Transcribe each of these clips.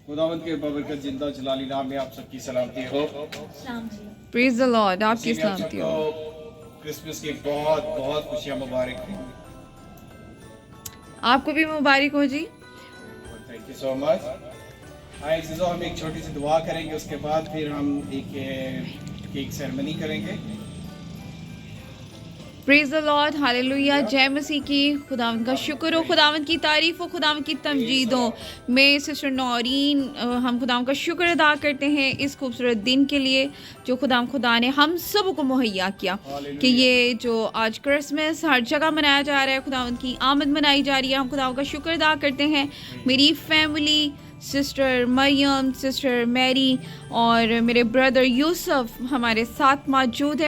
खुदावंद के बरकत जिंदा जलाली नाम में आप सबकी सलामती हो। Praise the Lord. आपकी सलामती हो। क्रिसमस की बहुत बहुत खुशियां मुबारक हो। आपको भी मुबारक हो जी। Thank you so much. आए अज़ीज़ों, हम एक छोटी सी दुआ करेंगे, उसके बाद फिर हम एक केक सेरेमनी करेंगे। Praise the Lord, hallelujah. जय मसीह की। खुदावंद का शुक्र हो, खुदावंद की तारीफ हो, खुदावंद की तमजीद हो। मैं सिस्टर नौरीन, हम खुदावंद का शुक्र अदा करते हैं इस खूबसूरत दिन के लिए जो खुदा ने हम सब को मुहैया किया कि ये जो आज क्रिसमस हर जगह मनाया जा रहा है, खुदावंद की आमद मनाई जा रही है। हम खुदावंद का शुक्र अदा करते हैं। मेरी family, sister Mariam, sister Mary और मेरे ब्रदर यूसुफ हमारे साथ मौजूद है,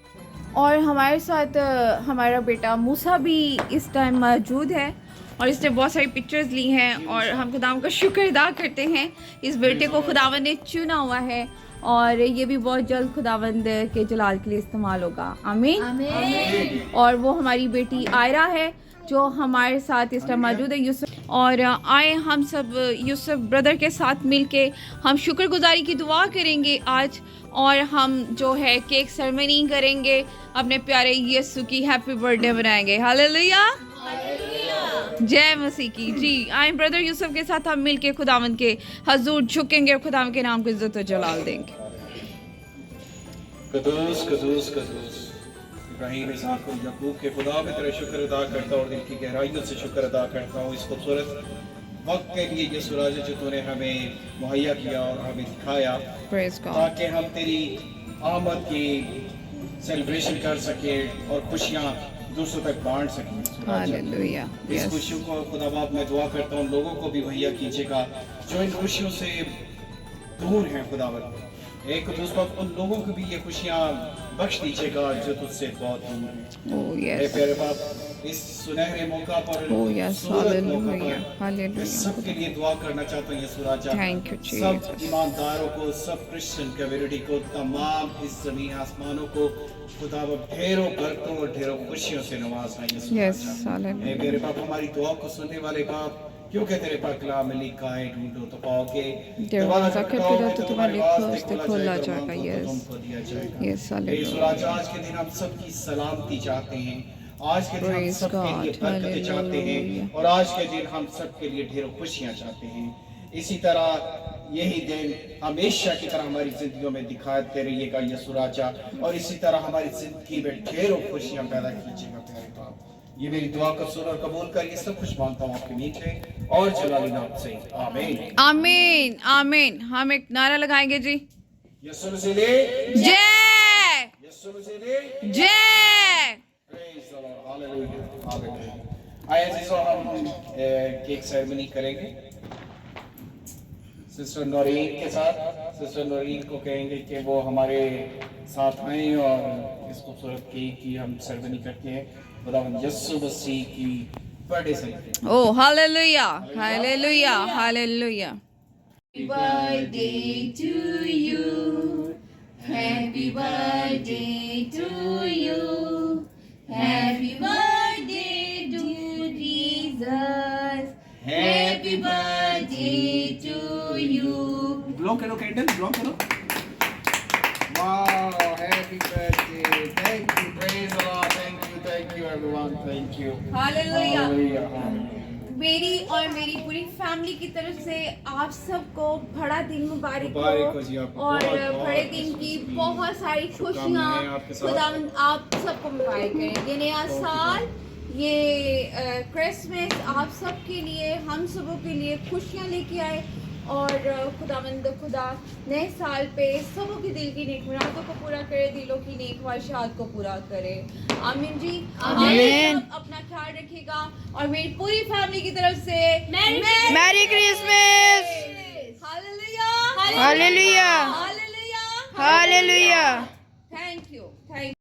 और हमारे साथ हमारा बेटा मूसा भी इस टाइम मौजूद है, और इसने बहुत सारी पिक्चर्स ली हैं। और हम खुदावंद का शुक्र अदा करते हैं, इस बेटे को खुदावंद ने चुना हुआ है और ये भी बहुत जल्द खुदावंद के जलाल के लिए इस्तेमाल होगा। आमीन, आमीन। और वो हमारी बेटी आयरा है जो हमारे साथ इस टाइम मौजूद है, यूसुफ। और आए हम सब यूसुफ ब्रदर के साथ मिलके हम शुक्रगुजारी की दुआ करेंगे आज, और हम जो है केक सेरेमनी करेंगे, अपने प्यारे यीशु की हैप्पी बर्थडे मनाएंगे। हालेलुया, जय मसीह की। जी, आए ब्रदर यूसुफ के साथ हम मिलके खुदावंद के हजूर झुकेंगे और खुदावंद के नाम को इज्जत और जलाल देंगे। कदूस कदूस कदूस इब्राहीम, इसहाक और याकूब के खुदा में तेरा शुक्र अदा करता और दिल की गहराइयों से शुक्र अदा करता हूँ इस खूबसूरत वक्त के लिए, ये सूरज जो तूने हमें मुहैया किया और हमें दिखाया, ताकि हम तेरी आमद की सेलिब्रेशन कर सके और खुशियाँ दूसरों तक बांट सकें। हालेलुया। इस खुशियों को खुदा बाप मैं दुआ करता हूँ लोगों को भी मुहैया कीजिएगा जो इन खुशियों से दूर हैं। खुदावंद एक दूसरा उन लोगों को भी ये खुशियाँ बख्श दीजिएगा जो तुझसे बहुत दूर हैं। प्यारे बाप, इस सुनहरे मौका पर मैं सबके लिए दुआ करना चाहता हूँ। यीशु राजा, सब ईमानदारों को, सब क्रिश्चियन कम्युनिटी को, तमाम इस जमीन आसमानों को खुदा ढेरों बरकतों और ढेरों खुशियों से नवाजना। यीशु राजा, मेरे बाप, हमारी दुआ को सुनने वाले बाप, क्योंकि तेरे पास कलाम में लिखा है, ढूंढो तो पाओगे, दरवाजा खटखटाओ तो तुम्हारे रास्ते खोला जाएगा। तुमको दिया जाएगा। यीशु राजा, आज के दिन हम सबकी सलामती चाहते हैं, आज के दिन हम सबके लिए बरकतें चाहते हैं, और आज के दिन हम सबके लिए ढेरों खुशियां चाहते हैं। इसी तरह यही दिन हमेशा की तरह हमारी जिंदगियों में दिखाते रहिएगा यीशु राजा, और इसी तरह हमारी जिंदगी में ढेरों खुशियां पैदा कीजिएगा। प्यारे बाप, ये मेरी दुआ का सुन और कबूल कर, ये सब कुछ मांगता हूँ आपके मीठे और जलाली नाम से। आमीन, आमीन, आमीन। हम एक नारा लगाएंगे जी। यीशु मसीह जय, यीशु मसीह जय। Praise the Lord, hallelujah, hallelujah. आइए अज़ीज़ों, हम केक सेरेमनी करेंगे सिस्टर नौरीन के साथ। सिस्टर नौरीन को कहेंगे कि वो हमारे साथ आएं और इस खूबसूरत केक की हम सेरेमनी करते हैं खुदावंद यीशु मसीह की birthday celebration. Oh hallelujah, hallelujah, hallelujah. Happy birthday to you, happy birthday to you, happy birthday to Jesus, happy birthday to you. Blow करो कैंडल, blow करो। Wow, happy birthday! Thank you, praise the Lord, thank you everyone, thank you. Hallelujah. Hallelujah. मेरी और मेरी पूरी family की तरफ से आप सबको बड़ा दिन मुबारक हो जी, आपको और बहुत बड़े दिन की बहुत सारी खुशियाँ खुदावंद आप सबको मुबारक करें। ये नया साल, ये क्रिसमस आप सबके लिए, हम सबों के लिए खुशियाँ लेके आए, और खुदावंद खुदा नए साल पे सबों की दिल की नेक मुरादों को पूरा करे, दिलों की नेक ख्वाहिशात को पूरा करे। आमीन जी, आमीन। अपना ख्याल रखिएगा, और मेरी पूरी फैमिली की तरफ से merry Christmas. Hallelujah, hallelujah, hallelujah, hallelujah. Thank you, thank you.